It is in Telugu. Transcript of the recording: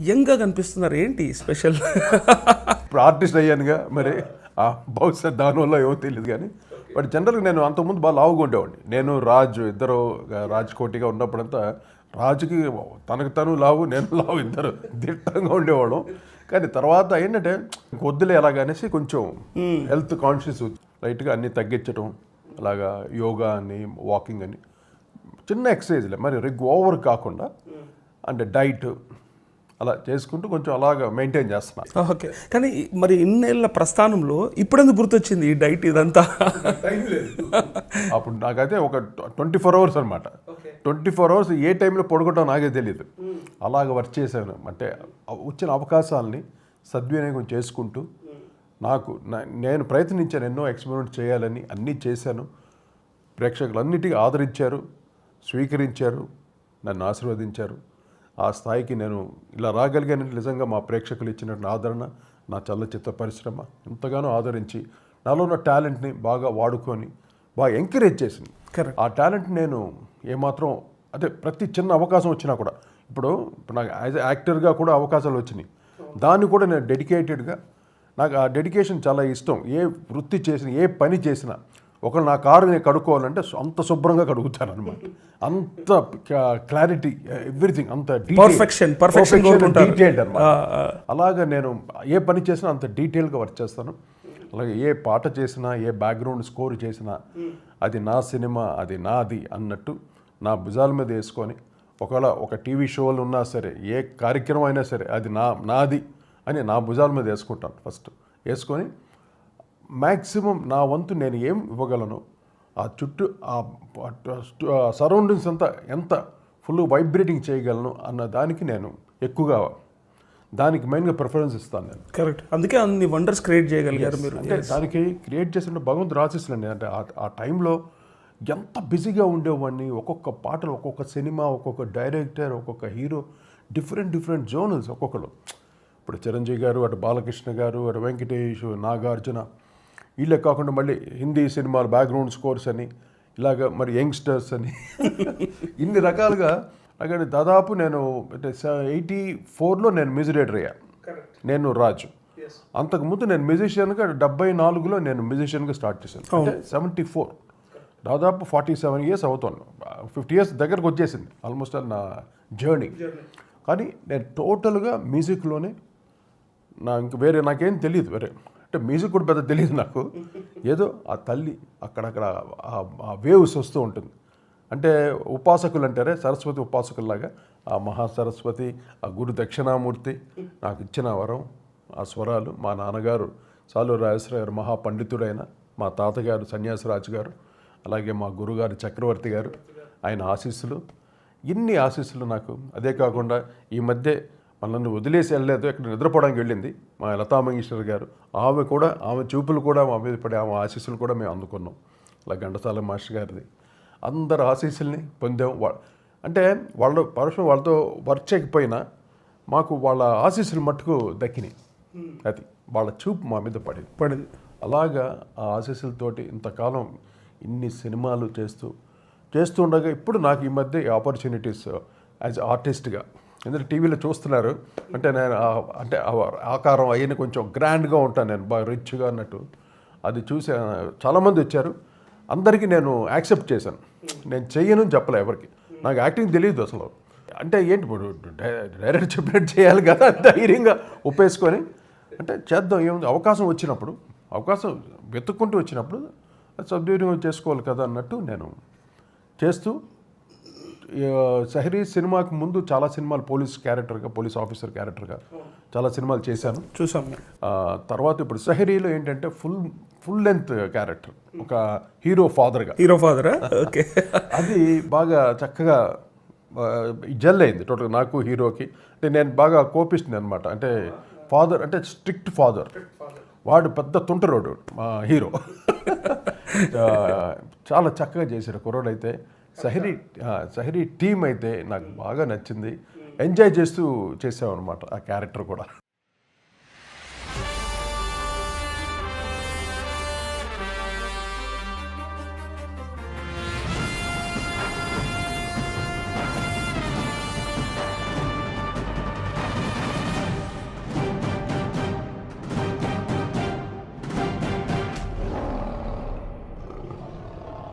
యంగ్గా కనిపిస్తున్నారు, ఏంటి స్పెషల్? ఇప్పుడు ఆర్టిస్ట్ అయ్యానుగా మరి బహుశా దానివల్ల ఏమో తెలియదు కానీ బట్ జనరల్గా నేను అంతకుముందు బాగా లావుగా ఉండేవాడిని. నేను రాజు ఇద్దరు రాజ్కోటిగా ఉన్నప్పుడంతా రాజుకి తనకు తను లావు నేను లావు ఇద్దరు దిట్టంగా ఉండేవాళ్ళం. కానీ తర్వాత ఏంటంటే వద్దులే అలాగనేసి కొంచెం హెల్త్ కాన్షియస్ లైట్గా అన్నీ తగ్గించడం, అలాగా యోగా అని వాకింగ్ అని చిన్న ఎక్సర్సైజ్లే మరి ఓవర్ కాకుండా అంటే డైట్ అలా చేసుకుంటూ కొంచెం అలాగా మెయింటైన్ చేస్తున్నాను. ఓకే, కానీ మరి ఇన్నేళ్ల ప్రస్థానంలో ఇప్పుడెందుకు గుర్తొచ్చింది ఈ డైట్ ఇదంతా? అప్పుడు నాకైతే ఒక 24 hours అనమాట. 24 hours ఏ టైంలో పడుకుంటాం నాకే తెలియదు. అలాగ వర్క్ చేశాను. అంటే వచ్చిన అవకాశాలని సద్వినియోగం చేసుకుంటూ నేను ప్రయత్నించాను, ఎన్నో ఎక్స్పెరిమెంట్ చేయాలని అన్నీ చేశాను. ప్రేక్షకులు అన్నిటికీ ఆదరించారు, స్వీకరించారు, నన్ను ఆశీర్వదించారు. ఆ స్థాయికి నేను ఇలా రాగలిగానంటే నిజంగా మా ప్రేక్షకులు ఇచ్చినట్టు ఆదరణ, నా చలనచిత్ర పరిశ్రమ ఎంతగానో ఆదరించి నాలో ఉన్న టాలెంట్ని బాగా వాడుకొని బాగా ఎంకరేజ్ చేసింది. ఆ టాలెంట్ నేను ఏమాత్రం అదే ప్రతి చిన్న అవకాశం వచ్చినా కూడా ఇప్పుడు నాకు యాజ్ యాక్టర్గా కూడా అవకాశాలు వచ్చినాయి. దాన్ని కూడా నేను డెడికేటెడ్గా, నాకు ఆ డెడికేషన్ చాలా ఇష్టం. ఏ వృత్తి చేసినా ఏ పని చేసినా ఒకళ్ళు నా కారు నేను కడుక్కోవాలంటే అంత శుభ్రంగా కడుగుతాను అనమాట. అంత క్లారిటీ, ఎవ్రీథింగ్ అంత పర్ఫెక్షన్ డీటెయిల్డ్ అనమాట. అలాగా నేను ఏ పని చేసినా అంత డీటెయిల్గా వర్క్ చేస్తాను. అలాగే ఏ పాట చేసినా, ఏ బ్యాక్గ్రౌండ్ స్కోర్ చేసినా అది నా సినిమా, అది నాది అన్నట్టు నా భుజాల మీద వేసుకొని, ఒకవేళ ఒక టీవీ షోలు ఉన్నా సరే, ఏ కార్యక్రమం అయినా సరే అది నాది అని నా భుజాల మీద వేసుకుంటాను. ఫస్ట్ వేసుకొని మ్యాక్సిమం నా వంతు నేను ఏం ఇవ్వగలను, ఆ చుట్టూ ఆ సరౌండింగ్స్ అంతా ఎంత ఫుల్ వైబ్రేటింగ్ చేయగలను అన్న దానికి నేను ఎక్కువగా దానికి మెయిన్గా ప్రిఫరెన్స్ ఇస్తాను నేను. కరెక్ట్, అందుకే అన్ని వండర్స్ క్రియేట్ చేయగలిగారు మీరు. అంటే దానికి క్రియేట్ చేసిన భగవంతుడు ఆశీస్సులండి. అంటే ఆ టైంలో ఎంత బిజీగా ఉండేవాడిని. ఒక్కొక్క పాటలు, ఒక్కొక్క సినిమా, ఒక్కొక్క డైరెక్టర్, ఒక్కొక్క హీరో, డిఫరెంట్ జోనల్స్ ఒక్కొక్కరు. ఇప్పుడు చిరంజీవి గారు, అటు బాలకృష్ణ గారు, అటు వెంకటేష్, నాగార్జున, వీళ్ళే కాకుండా మళ్ళీ హిందీ సినిమాలు బ్యాక్గ్రౌండ్ స్కోర్స్ అని, ఇలాగ మరి యంగ్స్టర్స్ అని ఇన్ని రకాలుగా. అలాగే దాదాపు నేను 84లో నేను మ్యూజిక్ డైరెక్టర్ అయ్యాను. నేను రాజు. అంతకుముందు నేను మ్యూజిషియన్గా 74లో నేను మ్యూజిషియన్గా స్టార్ట్ చేశాను. అంటే 74, దాదాపు 47 years అవుతాను. 50 years దగ్గరకు వచ్చేసింది ఆల్మోస్ట్ నా జర్నీ. కానీ నేను టోటల్గా మ్యూజిక్లోనే ఇంక వేరే నాకేం తెలియదు. అంటే మ్యూజిక్ కూడా పెద్ద తెలియదు నాకు. ఏదో ఆ తల్లి అక్కడక్కడ ఆ వేవ్స్ వస్తూ ఉంటుంది. అంటే ఉపాసకులు అంటారే, సరస్వతి ఉపాసకుల్లాగా ఆ మహాసరస్వతి, ఆ గురు దక్షిణామూర్తి నాకు ఇచ్చిన వరం, ఆ స్వరాలు. మా నాన్నగారు సాలూరు రాజేశ్వర గారు మహాపండితుడైన, మా తాతగారు సన్యాసరాజు గారు, అలాగే మా గురుగారు చక్రవర్తి గారు, ఆయన ఆశీస్సులు, ఇన్ని ఆశీస్సులు నాకు. అదే కాకుండా ఈ మధ్య మనల్ని వదిలేసి వెళ్ళలేదు, ఇక్కడ నిద్రపోవడానికి వెళ్ళింది మా లతా మంగేష్కర్ గారు. ఆమె చూపులు కూడా మా మీద పడి, ఆమె ఆశీస్సులు కూడా మేము అందుకున్నాం. అలా ఘంటసాల మాస్టర్ గారిది, అందరు ఆశీస్సుల్ని పొందాం. అంటే వాళ్ళు పరస్పరం వాళ్ళతో వర్క్ చేయకపోయినా మాకు వాళ్ళ ఆశీస్సులు మట్టుకు దక్కినాయి. అది వాళ్ళ చూపు మా మీద పడింది. అలాగా ఆ ఆశీస్సులతోటి ఇంతకాలం ఇన్ని సినిమాలు చేస్తూ ఉండగా ఇప్పుడు నాకు ఈ మధ్య ఆపర్చునిటీస్ యాజ్ ఆర్టిస్ట్గా, ఎందుకంటే టీవీలో చూస్తున్నారు అంటే నేను అంటే ఆకారం అయ్యని కొంచెం గ్రాండ్గా ఉంటాను నేను, బాగా రిచ్గా అన్నట్టు. అది చూసి చాలామంది వచ్చారు. అందరికీ నేను యాక్సెప్ట్ చేశాను. నేను చెయ్యను చెప్పలే ఎవరికి. నాకు యాక్టింగ్ తెలియదు అసలు. అంటే ఏంటి ఇప్పుడు డైరెక్ట్ చెప్పినట్టు చేయాలి కదా, ధైర్యంగా ఒప్పేసుకొని అంటే చేద్దాం, ఏముంది అవకాశం వెతుక్కుంటూ వచ్చినప్పుడు సద్వినియోగం చేసుకోవాలి కదా అన్నట్టు నేను చేస్తూ. సహరీ సినిమాకి ముందు చాలా సినిమాలు పోలీస్ ఆఫీసర్ క్యారెక్టర్గా చాలా సినిమాలు చూసాం. తర్వాత ఇప్పుడు సహరీలో ఏంటంటే ఫుల్ లెంత్ క్యారెక్టర్, ఒక హీరో ఫాదర్. ఓకే, అది బాగా చక్కగా జెల్ అయింది టోటల్గా నాకు హీరోకి. అంటే నేను బాగా కోపిస్తుంది అనమాట. అంటే ఫాదర్ అంటే స్ట్రిక్ట్ ఫాదర్, వాడు పెద్ద తుంటరోడు మా హీరో. చాలా చక్కగా చేశారు కుర్రోడు. అయితే సహరీ టీం అయితే నాకు బాగా నచ్చింది. ఎంజాయ్ చేస్తూ చేసామన్నమాట ఆ క్యారెక్టర్ కూడా.